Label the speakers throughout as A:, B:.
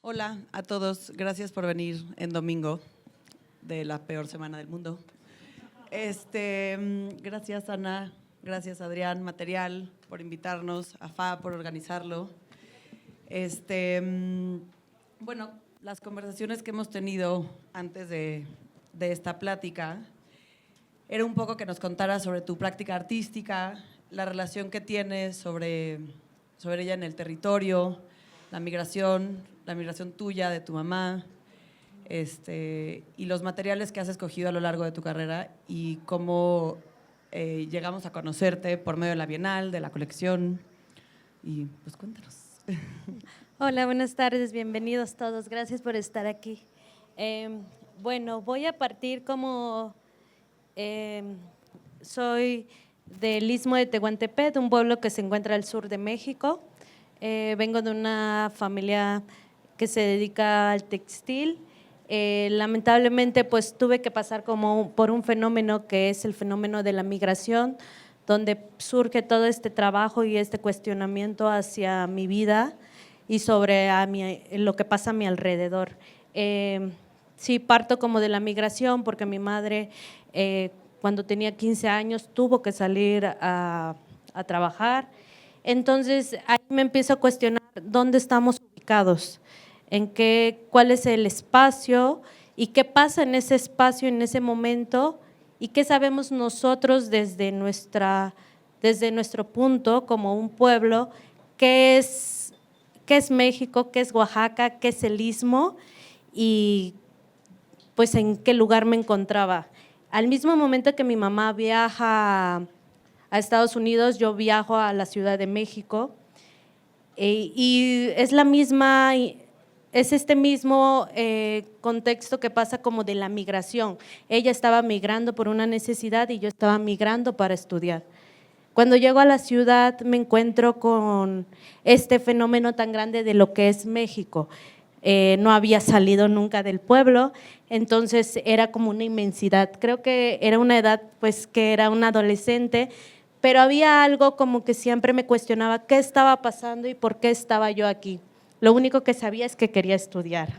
A: Hola a todos, gracias por venir en domingo de la peor semana del mundo. Gracias Ana, gracias Adrián Material por invitarnos, a FA por organizarlo. Bueno, las conversaciones que hemos tenido antes de esta plática era un poco que nos contaras sobre tu práctica artística, la relación que tienes sobre ella en el territorio, la migración tuya, de tu mamá, y los materiales que has escogido a lo largo de tu carrera y cómo llegamos a conocerte por medio de la Bienal, de la colección. Y pues cuéntanos.
B: Hola, buenas tardes, bienvenidos todos, gracias por estar aquí. Bueno, voy a partir como soy del Istmo de Tehuantepec, un pueblo que se encuentra al sur de México. Vengo de una familia que se dedica al textil. Lamentablemente, pues tuve que pasar como por un fenómeno que es el fenómeno de la migración, donde surge todo este trabajo y este cuestionamiento hacia mi vida y sobre lo que pasa a mi alrededor. Sí, parto como de la migración porque mi madre cuando tenía 15 años tuvo que salir a trabajar. Entonces ahí me empiezo a cuestionar dónde estamos ubicados, cuál es el espacio y qué pasa en ese espacio, en ese momento, y qué sabemos nosotros desde nuestro punto como un pueblo, qué es México, qué es Oaxaca, qué es el Istmo y pues en qué lugar me encontraba. Al mismo momento que mi mamá viaja a Estados Unidos, yo viajo a la Ciudad de México y es este mismo contexto que pasa como de la migración. Ella estaba migrando por una necesidad y yo estaba migrando para estudiar. Cuando llego a la ciudad me encuentro con este fenómeno tan grande de lo que es México. No había salido nunca del pueblo, entonces era como una inmensidad. Creo que era una edad pues que era un adolescente, pero había algo como que siempre me cuestionaba qué estaba pasando y por qué estaba yo aquí. Lo único que sabía es que quería estudiar.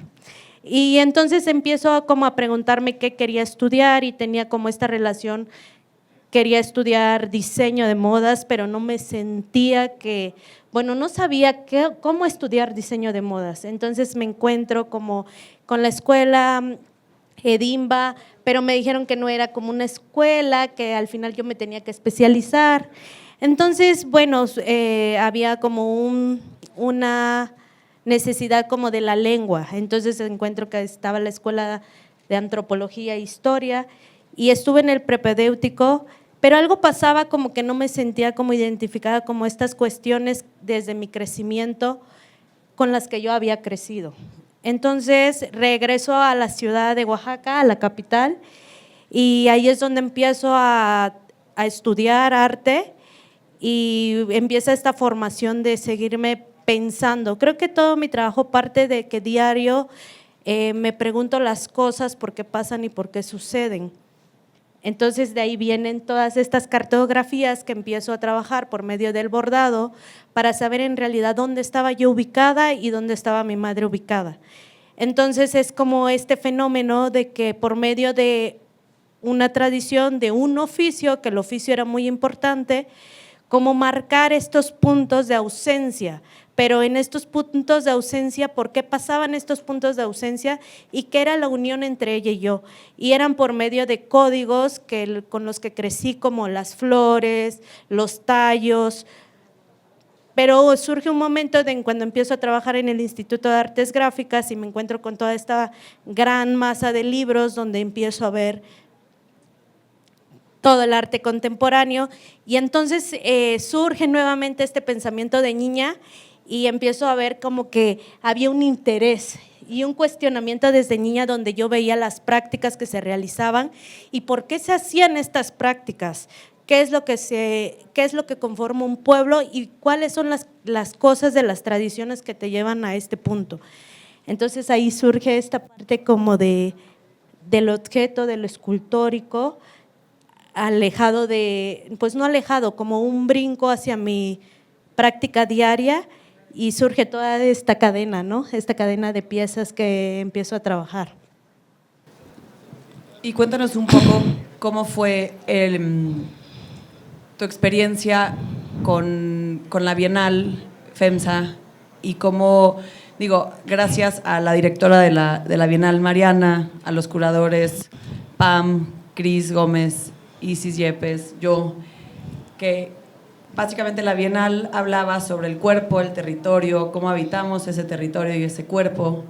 B: Y entonces empiezo como a preguntarme qué quería estudiar y tenía como esta relación. Quería estudiar diseño de modas, pero no me sentía no sabía cómo estudiar diseño de modas. Entonces me encuentro como con la escuela Edimba, pero me dijeron que no era como una escuela, que al final yo me tenía que especializar. Entonces, había como una necesidad como de la lengua. Entonces encuentro que estaba la escuela de antropología e historia y estuve en el prepedéutico, pero algo pasaba como que no me sentía como identificada como estas cuestiones desde mi crecimiento con las que yo había crecido. Entonces regreso a la ciudad de Oaxaca, a la capital, y ahí es donde empiezo a estudiar arte y empieza esta formación de seguirme pensando. Creo que todo mi trabajo parte de que diario me pregunto las cosas por qué pasan y por qué suceden. Entonces de ahí vienen todas estas cartografías que empiezo a trabajar por medio del bordado para saber en realidad dónde estaba yo ubicada y dónde estaba mi madre ubicada. Entonces es como este fenómeno de que por medio de una tradición, de un oficio, que el oficio era muy importante, como marcar estos puntos de ausencia, pero en estos puntos de ausencia, ¿por qué pasaban estos puntos de ausencia y qué era la unión entre ella y yo? Y eran por medio de códigos con los que crecí, como las flores, los tallos, pero surge un momento cuando empiezo a trabajar en el Instituto de Artes Gráficas y me encuentro con toda esta gran masa de libros donde empiezo a ver todo el arte contemporáneo y entonces surge nuevamente este pensamiento de niña y empiezo a ver como que había un interés y un cuestionamiento desde niña donde yo veía las prácticas que se realizaban y por qué se hacían estas prácticas, qué es lo que conforma un pueblo y cuáles son las cosas de las tradiciones que te llevan a este punto. Entonces ahí surge esta parte como del objeto, de lo escultórico, pues no alejado, como un brinco hacia mi práctica diaria y surge toda esta cadena, ¿no? Esta cadena de piezas que empiezo a trabajar.
A: Y cuéntanos un poco cómo fue tu experiencia con la Bienal FEMSA y cómo, digo, gracias a la directora de la Bienal, Mariana, a los curadores, Pam, Cris Gómez, Isis Yepes, yo, que básicamente la Bienal hablaba sobre el cuerpo, el territorio, cómo habitamos ese territorio y ese cuerpo,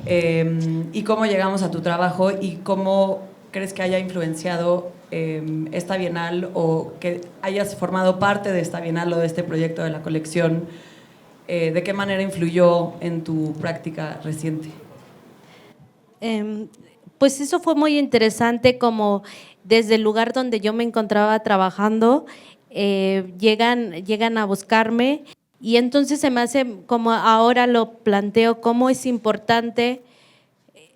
A: y cómo llegamos a tu trabajo y cómo crees que haya influenciado esta Bienal o que hayas formado parte de esta Bienal o de este proyecto de la colección. ¿De qué manera influyó en tu práctica reciente?
B: Pues eso fue muy interesante, como desde el lugar donde yo me encontraba trabajando, llegan a buscarme y entonces se me hace, como ahora lo planteo, cómo es importante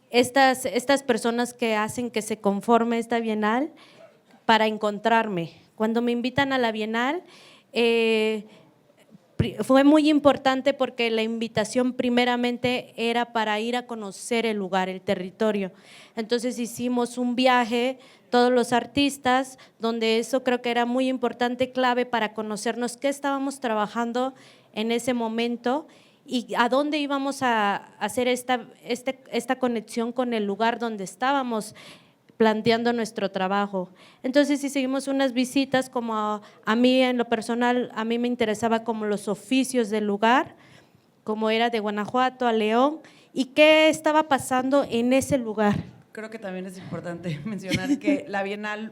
B: estas personas que hacen que se conforme esta Bienal para encontrarme. Cuando me invitan a la Bienal, fue muy importante porque la invitación primeramente era para ir a conocer el lugar, el territorio. Entonces hicimos un viaje, todos los artistas, donde eso creo que era muy importante, clave para conocernos qué estábamos trabajando en ese momento y a dónde íbamos a hacer esta conexión con el lugar donde estábamos planteando nuestro trabajo. Entonces hicimos unas visitas, como a mí en lo personal, a mí me interesaba como los oficios del lugar, como era de Guanajuato a León, y qué estaba pasando en ese lugar.
A: Creo que también es importante mencionar que la Bienal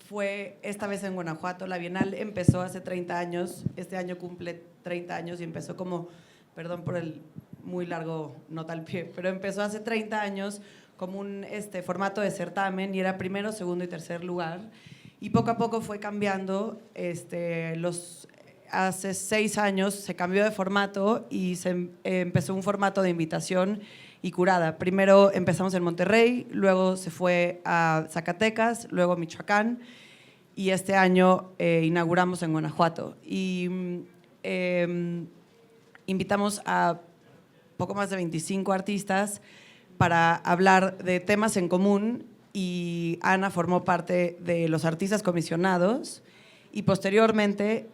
A: fue esta vez en Guanajuato. La Bienal empezó hace 30 años, este año cumple 30 años y empezó como, perdón por el muy largo nota al pie, pero empezó hace 30 años como un formato de certamen y era primero, segundo y tercer lugar. Y poco a poco fue cambiando. Hace 6 años se cambió de formato y se empezó un formato de invitación y curada. Primero empezamos en Monterrey, luego se fue a Zacatecas, luego a Michoacán y este año inauguramos en Guanajuato. Y invitamos a poco más de 25 artistas para hablar de temas en común y Ana formó parte de los artistas comisionados y posteriormente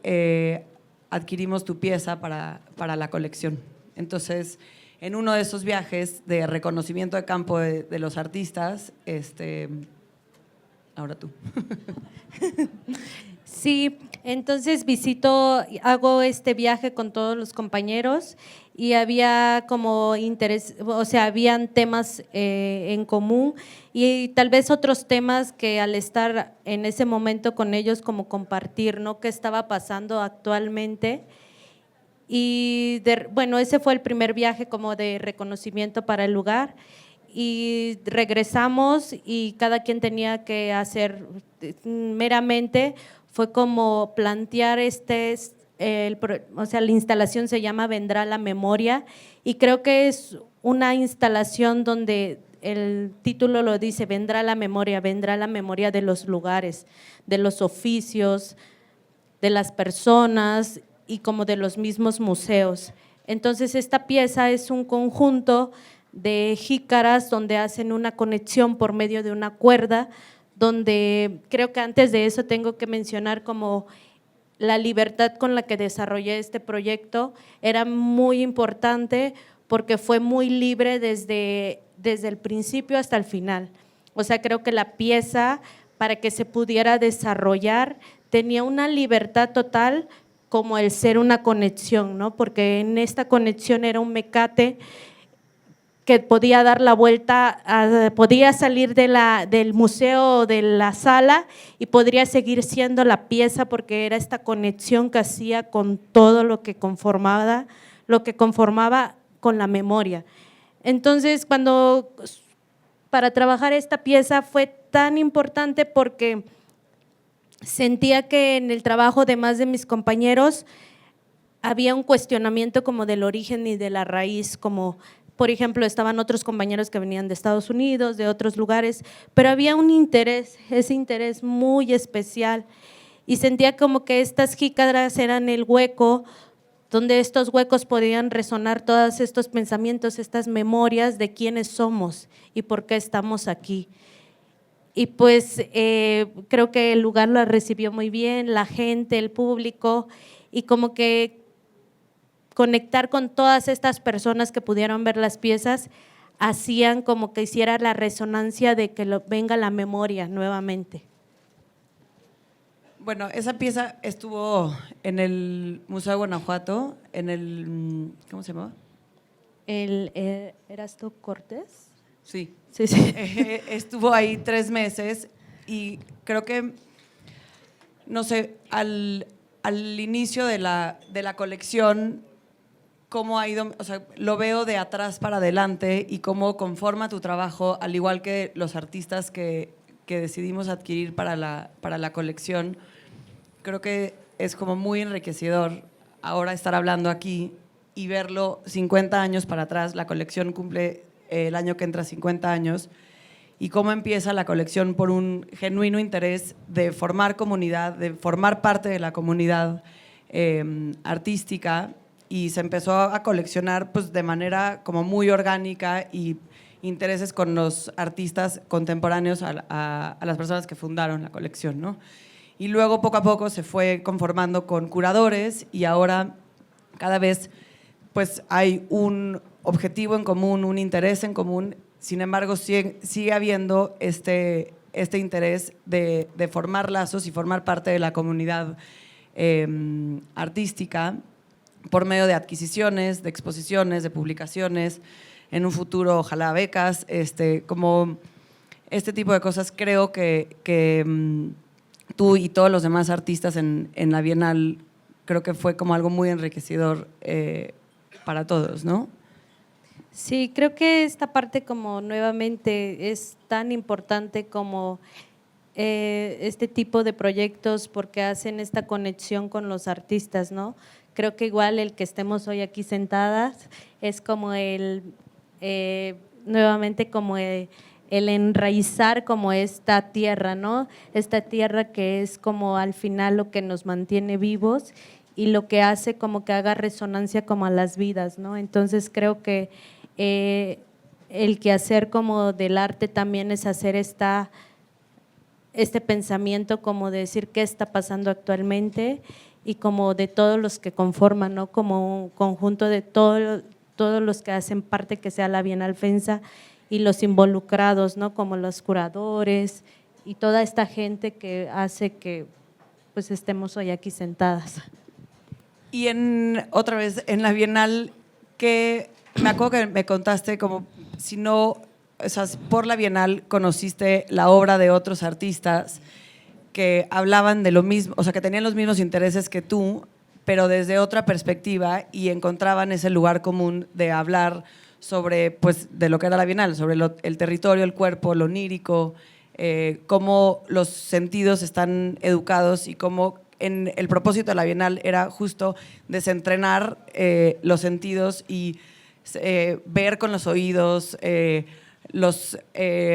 A: adquirimos tu pieza para la colección. Entonces, en uno de esos viajes de reconocimiento de campo de los artistas, ahora tú.
B: Sí, entonces hago este viaje con todos los compañeros y había como interés, o sea, habían temas en común y tal vez otros temas que al estar en ese momento con ellos como compartir, ¿no? ¿Qué estaba pasando actualmente? Y bueno, ese fue el primer viaje como de reconocimiento para el lugar y regresamos y cada quien tenía que hacer meramente, fue como plantear o sea, la instalación se llama Vendrá la Memoria y creo que es una instalación donde el título lo dice, vendrá la memoria de los lugares, de los oficios, de las personas y como de los mismos museos. Entonces esta pieza es un conjunto de jícaras donde hacen una conexión por medio de una cuerda, donde creo que antes de eso tengo que mencionar como la libertad con la que desarrollé este proyecto era muy importante porque fue muy libre desde el principio hasta el final. O sea, creo que la pieza, para que se pudiera desarrollar, tenía una libertad total como el ser una conexión, ¿no? Porque en esta conexión era un mecate que podía dar la vuelta, podía salir del museo o de la sala y podría seguir siendo la pieza porque era esta conexión que hacía con todo lo que conformaba con la memoria. Entonces, para trabajar esta pieza fue tan importante porque sentía que en el trabajo de más de mis compañeros había un cuestionamiento como del origen y de la raíz, como por ejemplo estaban otros compañeros que venían de Estados Unidos, de otros lugares, pero había un interés, ese interés muy especial y sentía como que estas jícaras eran el hueco donde estos huecos podían resonar todos estos pensamientos, estas memorias de quiénes somos y por qué estamos aquí. Y pues creo que el lugar la recibió muy bien, la gente, el público, y como que conectar con todas estas personas que pudieron ver las piezas hacían como que hiciera la resonancia de que venga la memoria nuevamente.
A: Bueno, esa pieza estuvo en el Museo de Guanajuato, en el, ¿cómo se llama?
B: ¿Eras tú Cortés?
A: Sí.
B: Sí, sí.
A: Estuvo ahí 3 meses y creo que, no sé, al inicio de la colección, cómo ha ido, o sea, lo veo de atrás para adelante y cómo conforma tu trabajo, al igual que los artistas que decidimos adquirir para la colección. Creo que es como muy enriquecedor ahora estar hablando aquí y verlo 50 años para atrás. La colección cumple el año que entra 50 años y cómo empieza la colección por un genuino interés de formar comunidad, de formar parte de la comunidad artística, y se empezó a coleccionar pues de manera como muy orgánica y intereses con los artistas contemporáneos a las personas que fundaron la colección, ¿no? Y luego poco a poco se fue conformando con curadores y ahora cada vez pues hay un objetivo en común, un interés en común. Sin embargo, sigue habiendo este interés de formar lazos y formar parte de la comunidad artística por medio de adquisiciones, de exposiciones, de publicaciones, en un futuro ojalá becas, como este tipo de cosas. Creo que tú y todos los demás artistas en la Bienal, creo que fue como algo muy enriquecedor para todos, ¿no?
B: Sí, creo que esta parte como nuevamente es tan importante como este tipo de proyectos porque hacen esta conexión con los artistas, ¿no? Creo que igual el que estemos hoy aquí sentadas es como nuevamente como el enraizar como esta tierra, ¿no? Esta tierra que es como al final lo que nos mantiene vivos y lo que hace como que haga resonancia como a las vidas, ¿no? Entonces creo que el quehacer como del arte también es hacer este pensamiento como de decir qué está pasando actualmente y como de todos los que conforman, ¿no? Como un conjunto de todos los que hacen parte que sea la Bienal FENSA y los involucrados, ¿no? Como los curadores y toda esta gente que hace que pues estemos hoy aquí sentadas.
A: Y otra vez, en la Bienal, que me acuerdo que me contaste como si no, o sea, por la Bienal conociste la obra de otros artistas que hablaban de lo mismo, o sea, que tenían los mismos intereses que tú, pero desde otra perspectiva y encontraban ese lugar común de hablar sobre, pues, de lo que era la Bienal, sobre el territorio, el cuerpo, lo onírico, cómo los sentidos están educados y cómo el propósito de la Bienal era justo desentrenar los sentidos y ver con los oídos,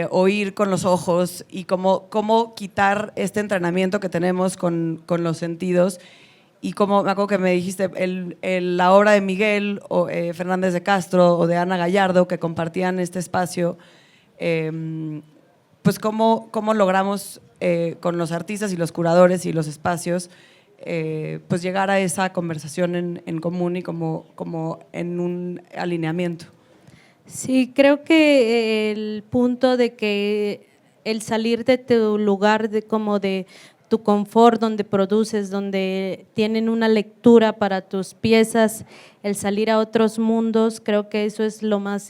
A: oír con los ojos y cómo quitar este entrenamiento que tenemos con los sentidos. Y como me acuerdo que me dijiste, la obra de Miguel Fernández de Castro o de Ana Gallardo, que compartían este espacio, pues cómo logramos con los artistas y los curadores y los espacios, pues llegar a esa conversación en común y como en un alineamiento.
B: Sí, creo que el punto de que el salir de tu lugar, como de tu confort, donde produces, donde tienen una lectura para tus piezas, el salir a otros mundos, creo que eso es lo más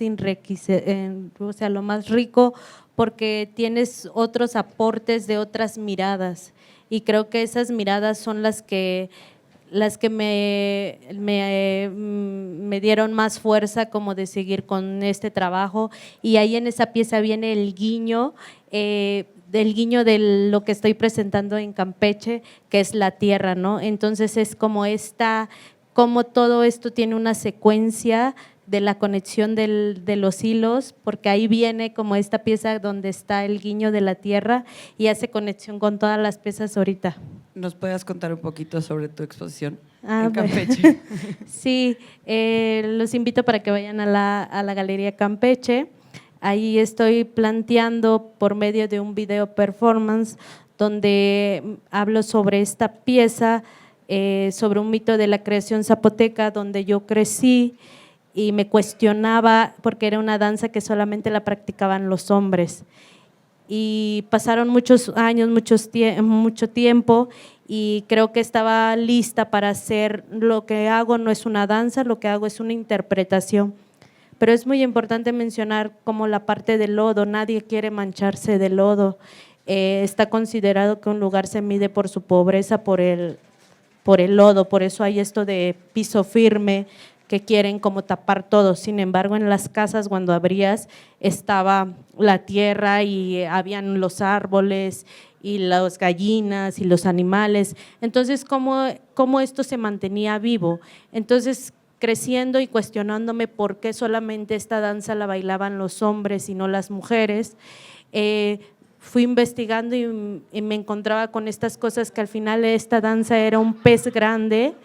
B: o sea, lo más rico, porque tienes otros aportes de otras miradas y creo que esas miradas son las que me dieron más fuerza como de seguir con este trabajo, y ahí en esa pieza viene el guiño del guiño de lo que estoy presentando en Campeche, que es la tierra, ¿no? Entonces es como como todo esto tiene una secuencia de la conexión de los hilos, porque ahí viene como esta pieza donde está el guiño de la tierra y hace conexión con todas las piezas ahorita.
A: nos puedas contar un poquito sobre tu exposición
B: Ah,
A: en
B: bueno.
A: Campeche.
B: Sí, los invito para que vayan a la Galería Campeche. Ahí estoy planteando por medio de un video performance donde hablo sobre esta pieza, sobre un mito de la creación zapoteca donde yo crecí y me cuestionaba porque era una danza que solamente la practicaban los hombres. Y pasaron muchos años, mucho tiempo y creo que estaba lista para hacer. Lo que hago no es una danza, lo que hago es una interpretación. Pero es muy importante mencionar como la parte del lodo, nadie quiere mancharse de lodo. Está considerado que un lugar se mide por su pobreza, por el lodo, por eso hay esto de piso firme, que quieren como tapar todo. Sin embargo, en las casas cuando abrías estaba la tierra y habían los árboles y las gallinas y los animales. Entonces, ¿cómo esto se mantenía vivo? Entonces, creciendo y cuestionándome por qué solamente esta danza la bailaban los hombres y no las mujeres, fui investigando y me encontraba con estas cosas que al final esta danza era un pez grande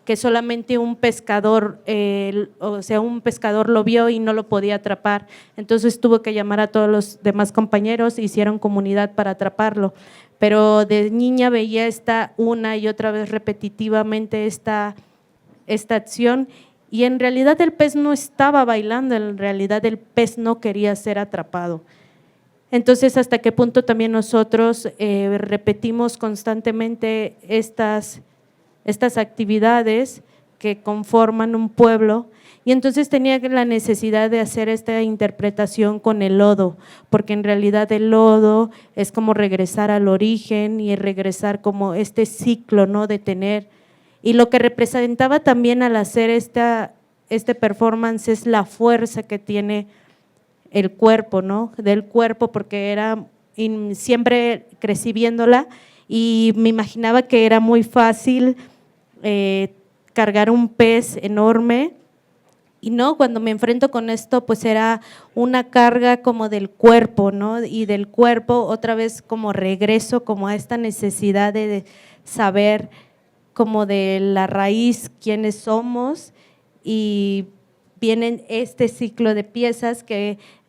B: que solamente un pescador, un pescador lo vio y no lo podía atrapar, entonces tuvo que llamar a todos los demás compañeros, hicieron comunidad para atraparlo, pero de niña veía una y otra vez repetitivamente esta acción y en realidad el pez no estaba bailando, en realidad el pez no quería ser atrapado. Entonces, ¿hasta qué punto también nosotros repetimos constantemente estas actividades que conforman un pueblo? Y entonces tenía la necesidad de hacer esta interpretación con el lodo, porque en realidad el lodo es como regresar al origen y regresar como este ciclo, ¿no? De tener. Y lo que representaba también al hacer este performance es la fuerza que tiene el cuerpo, ¿no? Del cuerpo, porque siempre crecí viéndola y me imaginaba que era muy fácil cargar un pez enorme y no, cuando me enfrento con esto pues era una carga como del cuerpo, ¿no? Y del cuerpo otra vez como regreso como a esta necesidad de saber como de la raíz quiénes somos y vienen este ciclo de piezas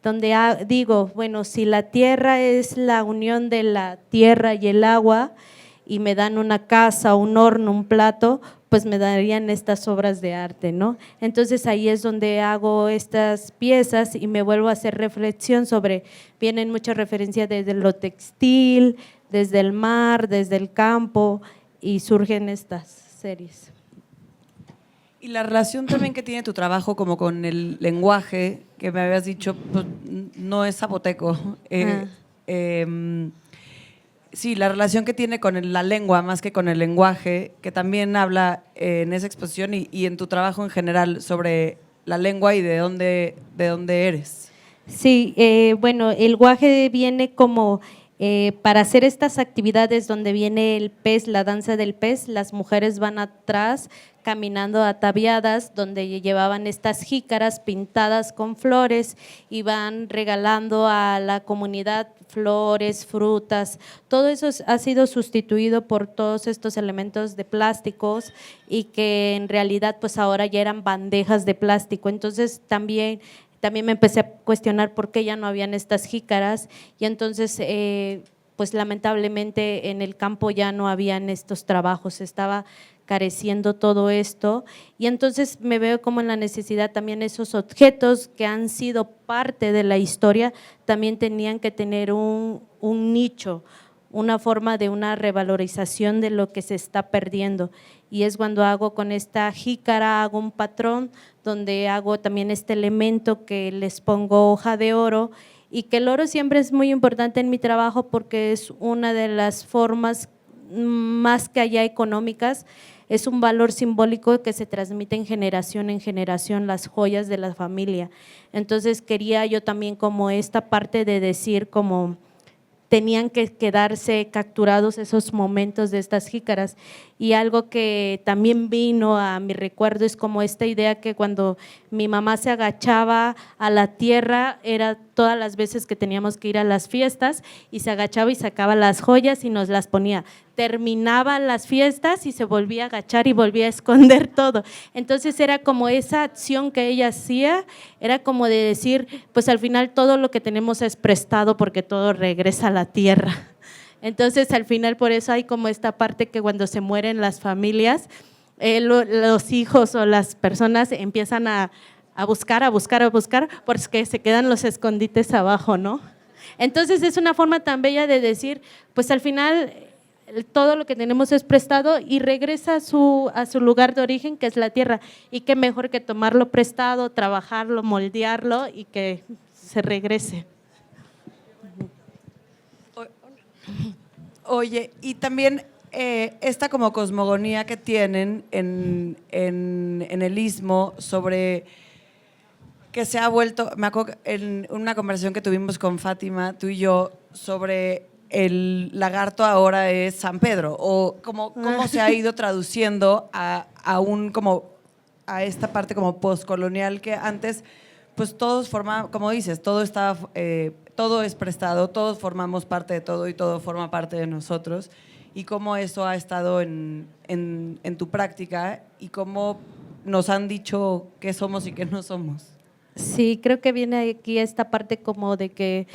B: donde digo, bueno, si la tierra es la unión de la tierra y el agua y me dan una casa, un horno, un plato, pues me darían estas obras de arte, ¿no? Entonces ahí es donde hago estas piezas y me vuelvo a hacer reflexión vienen muchas referencias desde lo textil, desde el mar, desde el campo y surgen estas series.
A: Y la relación también que tiene tu trabajo como con el lenguaje, que me habías dicho, pues, no es zapoteco. Sí, la relación que tiene con la lengua más que con el lenguaje, que también habla en esa exposición y en tu trabajo en general sobre la lengua y de dónde eres.
B: Sí, bueno, el guaje viene como para hacer estas actividades donde viene el pez, la danza del pez, las mujeres van atrás caminando ataviadas, donde llevaban estas jícaras pintadas con flores y van regalando a la comunidad flores, frutas, todo eso ha sido sustituido por todos estos elementos de plásticos y que en realidad pues ahora ya eran bandejas de plástico, entonces también me empecé a cuestionar por qué ya no habían estas jícaras y entonces pues lamentablemente en el campo ya no habían estos trabajos, estaba careciendo todo esto y entonces me veo como en la necesidad también esos objetos que han sido parte de la historia también tenían que tener un nicho, una forma de una revalorización de lo que se está perdiendo y es cuando hago con esta jícara, hago un patrón donde hago también este elemento que les pongo hoja de oro y que el oro siempre es muy importante en mi trabajo porque es una de las formas más que allá económicas, es un valor simbólico que se transmite en generación las joyas de la familia. Entonces quería yo también como esta parte de decir como tenían que quedarse capturados esos momentos de estas jícaras y algo que también vino a mi recuerdo es como esta idea que cuando mi mamá se agachaba a la tierra era todas las veces que teníamos que ir a las fiestas y se agachaba y sacaba las joyas y nos las ponía. Terminaba las fiestas y se volvía a agachar y volvía a esconder todo. Entonces era como esa acción que ella hacía, era como de decir, pues al final todo lo que tenemos es prestado porque todo regresa a la tierra. Entonces al final por eso hay como esta parte que cuando se mueren las familias, los hijos o las personas empiezan a buscar, porque se quedan los escondites abajo, ¿no? Entonces es una forma tan bella de decir, pues al final todo lo que tenemos es prestado y regresa a su lugar de origen, que es la tierra, y qué mejor que tomarlo prestado, trabajarlo, moldearlo y que se regrese.
A: Oye, y también esta como cosmogonía que tienen en el Istmo sobre que se ha vuelto, me acuerdo en una conversación que tuvimos con Fátima, tú y yo, sobre el lagarto ahora es San Pedro, o cómo se ha ido traduciendo a esta parte como postcolonial que antes, pues todos formaban, como dices, todo estaba, todo es prestado, todos formamos parte de todo y todo forma parte de nosotros, y cómo eso ha estado en tu práctica y cómo nos han dicho qué somos y qué no somos.
B: Sí, creo que viene aquí esta parte como de que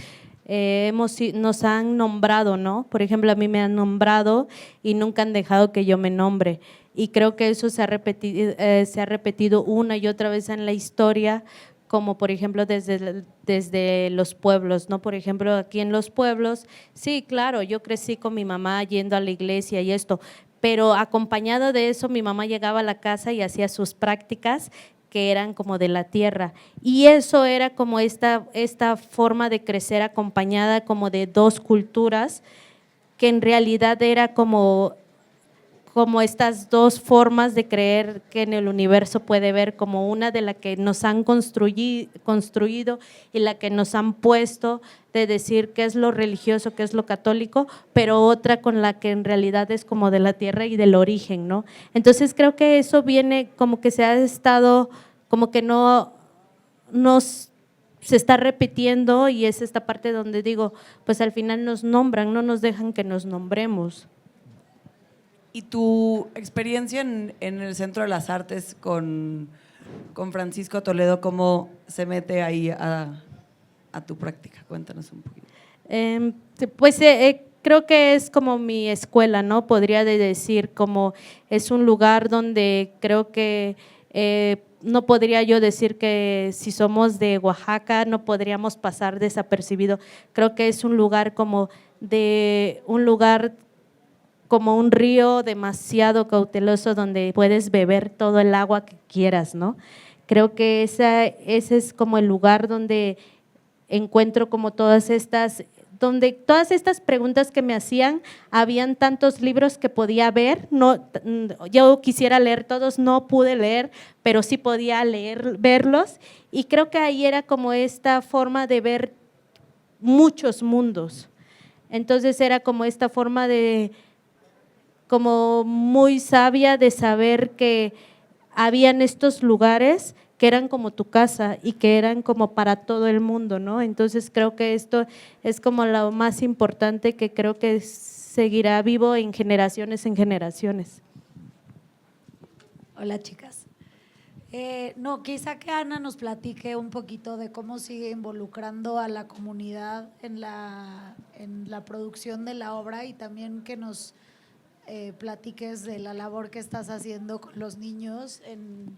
B: nos han nombrado, ¿no? Por ejemplo, a mí me han nombrado y nunca han dejado que yo me nombre. Y creo que eso se ha repetido una y otra vez en la historia, como por ejemplo desde los pueblos, ¿no? Por ejemplo, aquí en los pueblos, sí, claro, yo crecí con mi mamá yendo a la iglesia y esto, pero acompañado de eso mi mamá llegaba a la casa y hacía sus prácticas que eran como de la tierra, y eso era como esta forma de crecer acompañada como de dos culturas, que en realidad era como estas dos formas de creer que en el universo puede ver, como una de la que nos han construido y la que nos han puesto de decir qué es lo religioso, qué es lo católico, pero otra con la que en realidad es como de la tierra y del origen, ¿no? Entonces creo que eso viene como que se ha estado, como que no se está repitiendo, y es esta parte donde digo, pues al final nos nombran, no nos dejan que nos nombremos.
A: ¿Y tu experiencia en el Centro de las Artes con Francisco Toledo, cómo se mete ahí a tu práctica? Cuéntanos un poquito.
B: Pues creo que es como mi escuela, ¿no? Podría decir, como es un lugar donde creo que no podría yo decir que si somos de Oaxaca no podríamos pasar desapercibido. Creo que es un lugar como un río demasiado cauteloso donde puedes beber todo el agua que quieras, ¿no? Creo que ese es como el lugar donde encuentro como todas estas preguntas que me hacían. Habían tantos libros que podía ver, yo quisiera leer todos, no pude leer, pero sí podía verlos, y creo que ahí era como esta forma de ver muchos mundos. Entonces era como esta forma como muy sabia de saber que habían estos lugares que eran como tu casa y que eran como para todo el mundo, ¿no? Entonces creo que esto es como lo más importante, que creo que seguirá vivo en generaciones en generaciones.
C: Hola, chicas. Quizá que Ana nos platique un poquito de cómo sigue involucrando a la comunidad en la producción de la obra, y también que nos platiques de la labor que estás haciendo con los niños en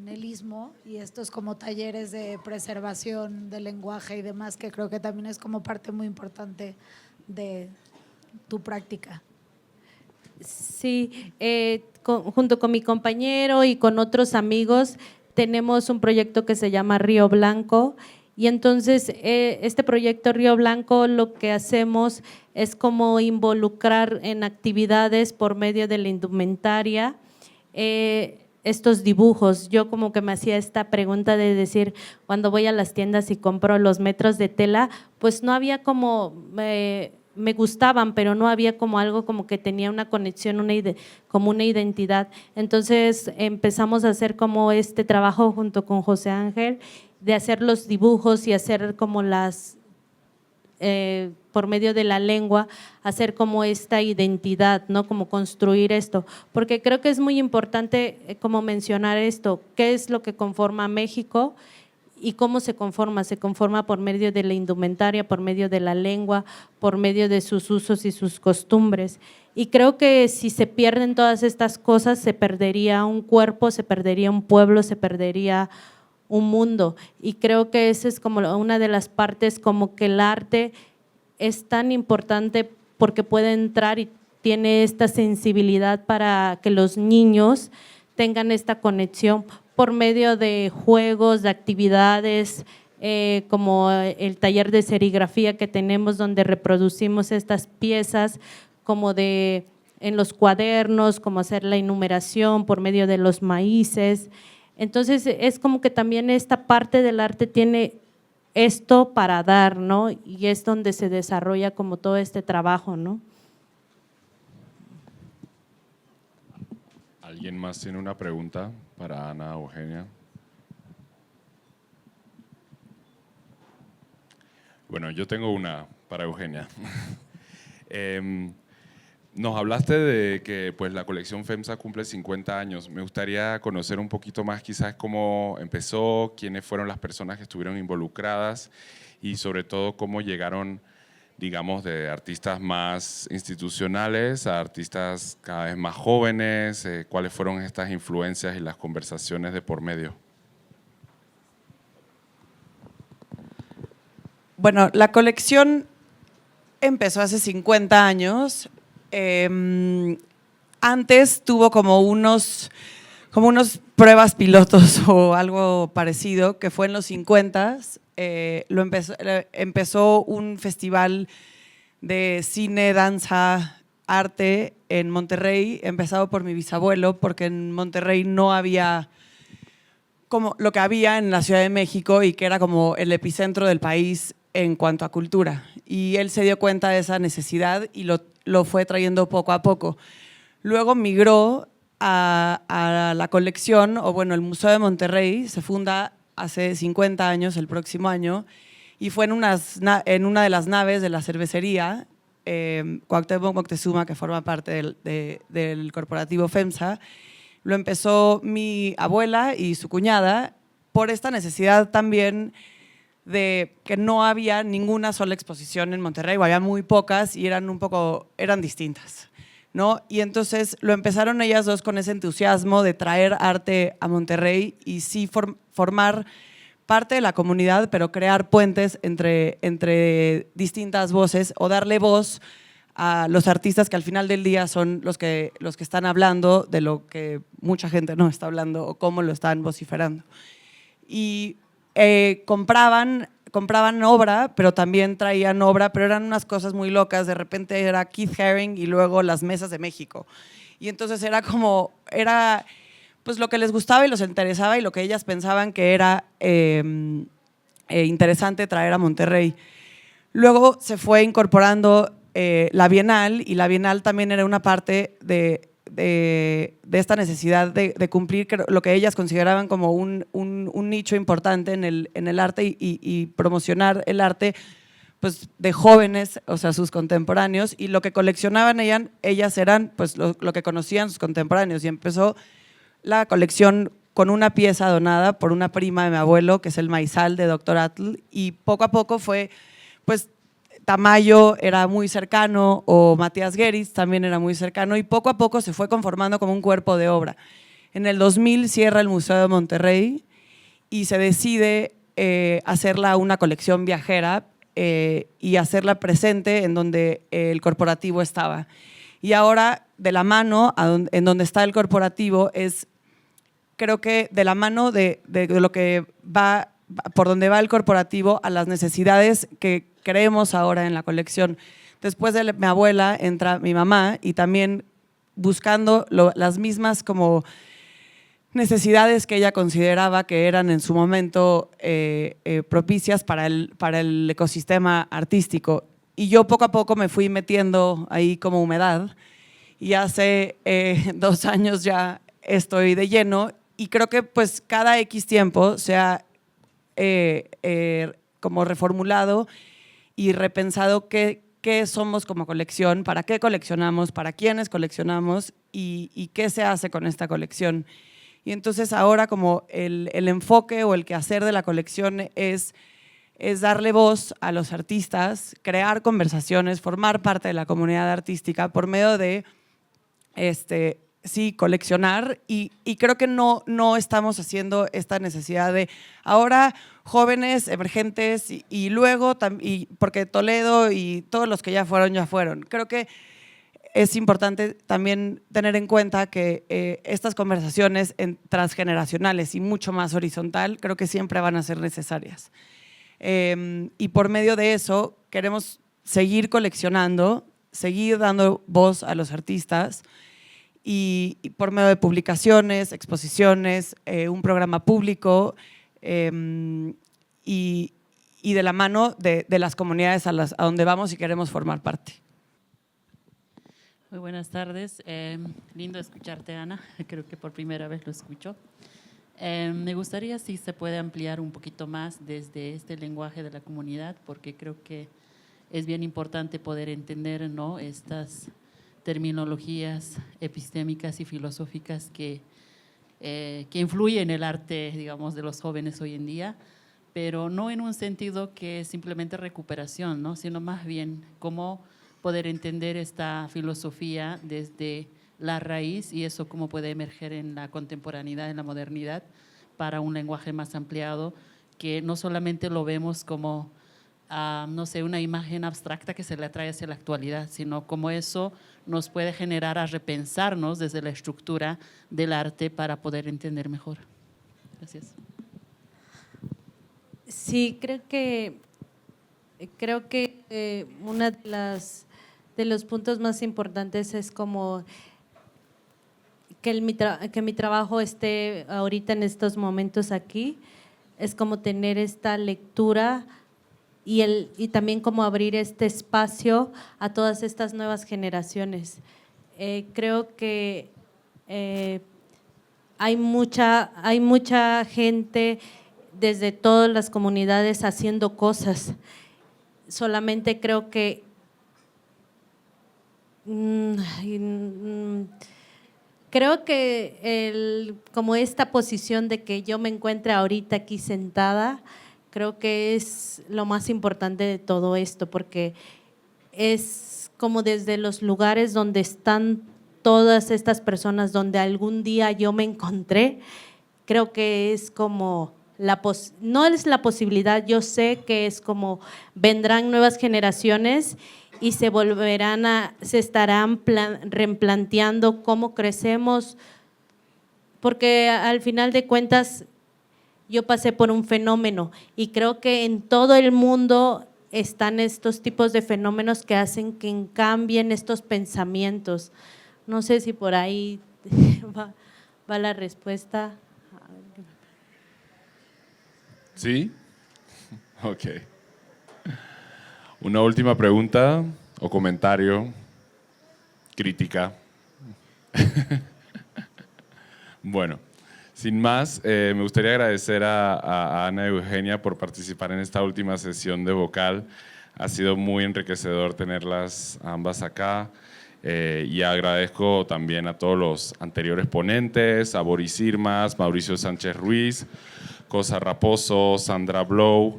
C: el Istmo, y estos como talleres de preservación del lenguaje y demás, que creo que también es como parte muy importante de tu práctica.
B: Sí, junto con mi compañero y con otros amigos tenemos un proyecto que se llama Río Blanco, y entonces este proyecto Río Blanco lo que hacemos es como involucrar en actividades por medio de la indumentaria estos dibujos. Yo como que me hacía esta pregunta de decir, cuando voy a las tiendas y compro los metros de tela, pues no había como me gustaban, pero no había como algo como que tenía una conexión, como una identidad. Entonces empezamos a hacer como este trabajo junto con José Ángel, de hacer los dibujos y hacer como por medio de la lengua, hacer como esta identidad, ¿no? Como construir esto, porque creo que es muy importante como mencionar esto, qué es lo que conforma México y cómo se conforma por medio de la indumentaria, por medio de la lengua, por medio de sus usos y sus costumbres. Y creo que si se pierden todas estas cosas, se perdería un cuerpo, se perdería un pueblo, se perdería un mundo. Y creo que esa es como una de las partes, como que el arte es tan importante porque puede entrar y tiene esta sensibilidad para que los niños tengan esta conexión por medio de juegos, de actividades, como el taller de serigrafía que tenemos, donde reproducimos estas piezas, como en los cuadernos, como hacer la enumeración por medio de los maíces. Entonces es como que también esta parte del arte tiene esto para dar, ¿no? Y es donde se desarrolla como todo este trabajo, ¿no?
D: ¿Alguien más tiene una pregunta para Ana o Eugenia? Bueno, yo tengo una para Eugenia. Nos hablaste de que pues, la colección FEMSA cumple 50 años. Me gustaría conocer un poquito más quizás cómo empezó, quiénes fueron las personas que estuvieron involucradas y sobre todo cómo llegaron, digamos, de artistas más institucionales a artistas cada vez más jóvenes, cuáles fueron estas influencias y las conversaciones de por medio.
A: Bueno, la colección empezó hace 50 años. Antes tuvo como unos pruebas pilotos o algo parecido, que fue en los 50s. Empezó un festival de cine, danza, arte en Monterrey, empezado por mi bisabuelo, porque en Monterrey no había como lo que había en la Ciudad de México y que era como el epicentro del país en cuanto a cultura. Y él se dio cuenta de esa necesidad y lo fue trayendo poco a poco. Luego migró a la colección, o bueno, el Museo de Monterrey se funda hace 50 años, el próximo año, y fue en una de las naves de la cervecería, Cuauhtémoc Moctezuma, que forma parte del corporativo FEMSA. Lo empezó mi abuela y su cuñada por esta necesidad también de que no había ninguna sola exposición en Monterrey, o había muy pocas y eran distintas, ¿no? Y entonces lo empezaron ellas dos con ese entusiasmo de traer arte a Monterrey y sí formar parte de la comunidad, pero crear puentes entre distintas voces o darle voz a los artistas que al final del día son los que están hablando de lo que mucha gente no está hablando o cómo lo están vociferando. Y compraban obra, pero también traían obra, pero eran unas cosas muy locas. De repente era Keith Haring y luego las mesas de México. Y entonces era pues lo que les gustaba y los interesaba y lo que ellas pensaban que era interesante traer a Monterrey. Luego se fue incorporando la Bienal, y la Bienal también era una parte de esta necesidad de cumplir lo que ellas consideraban como un nicho importante en el arte y promocionar el arte pues, de jóvenes, o sea, sus contemporáneos, y lo que coleccionaban ellas eran pues, lo que conocían sus contemporáneos, y empezó la colección con una pieza donada por una prima de mi abuelo, que es el maizal de Dr. Atl, y poco a poco fue, pues, Tamayo era muy cercano, o Matías Gueritz también era muy cercano, y poco a poco se fue conformando como un cuerpo de obra. En el 2000 cierra el Museo de Monterrey y se decide hacerla una colección viajera y hacerla presente en donde el corporativo estaba. Y ahora, de la mano en donde está el corporativo, creo que de la mano de lo que va, por donde va el corporativo, a las necesidades que creemos ahora en la colección. Después de mi abuela entra mi mamá, y también buscando las mismas como necesidades que ella consideraba que eran en su momento propicias para el ecosistema artístico. y yo poco a poco me fui metiendo ahí como humedad y hace 2 años ya estoy de lleno y creo que pues cada X tiempo se ha como reformulado y repensado qué somos como colección, para qué coleccionamos, para quiénes coleccionamos y qué se hace con esta colección. Y entonces ahora como el enfoque o el quehacer de la colección es darle voz a los artistas, crear conversaciones, formar parte de la comunidad artística por medio de sí, coleccionar y creo que no estamos haciendo esta necesidad de ahora jóvenes emergentes y luego, porque Toledo y todos los que ya fueron. Creo que es importante también tener en cuenta que estas conversaciones transgeneracionales y mucho más horizontal creo que siempre van a ser necesarias. Y por medio de eso queremos seguir coleccionando, seguir dando voz a los artistas y por medio de publicaciones, exposiciones, un programa público y de la mano de las comunidades a donde vamos y queremos formar parte.
E: Muy buenas tardes. Lindo escucharte, Ana. Creo que por primera vez lo escucho. Me gustaría si se puede ampliar un poquito más desde este lenguaje de la comunidad, porque creo que es bien importante poder entender, ¿no?, estas terminologías epistémicas y filosóficas que influyen en el arte, digamos, de los jóvenes hoy en día, pero no en un sentido que es simplemente recuperación, ¿no?, sino más bien cómo poder entender esta filosofía desde la raíz y eso cómo puede emerger en la contemporaneidad, en la modernidad, para un lenguaje más ampliado, que no solamente lo vemos como, no sé, una imagen abstracta que se le atrae hacia la actualidad, sino como eso nos puede generar a repensarnos desde la estructura del arte para poder entender mejor. Gracias.
B: Sí, creo que una de los puntos más importantes es como que mi trabajo esté ahorita en estos momentos aquí, es como tener esta lectura y también como abrir este espacio a todas estas nuevas generaciones. Creo que hay mucha gente desde todas las comunidades haciendo cosas, solamente creo que como esta posición de que yo me encuentre ahorita aquí sentada, creo que es lo más importante de todo esto, porque es como desde los lugares donde están todas estas personas, donde algún día yo me encontré, creo que es como no es la posibilidad, yo sé que es como vendrán nuevas generaciones y se estarán replanteando cómo crecemos, porque al final de cuentas yo pasé por un fenómeno y creo que en todo el mundo están estos tipos de fenómenos que hacen que cambien estos pensamientos. No sé si por ahí va la respuesta.
D: ¿Sí? Ok. Una última pregunta o comentario, crítica. Bueno, sin más, me gustaría agradecer a Ana y Eugenia por participar en esta última sesión de Vocal. Ha sido muy enriquecedor tenerlas ambas acá. Y agradezco también a todos los anteriores ponentes, a Boris Irmas, Mauricio Sánchez Ruiz, Cosa Raposo, Sandra Blow,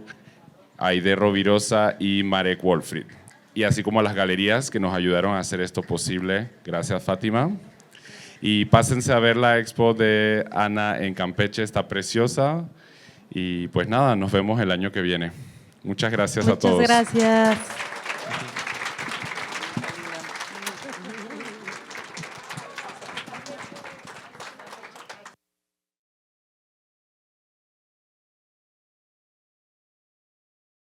D: Aide Rovirosa y Marek Wolfried. Y así como a las galerías que nos ayudaron a hacer esto posible. Gracias, Fátima. Y pásense a ver la expo de Ana en Campeche, está preciosa. Y pues nada, nos vemos el año que viene. Muchas gracias a todos.
B: Muchas gracias.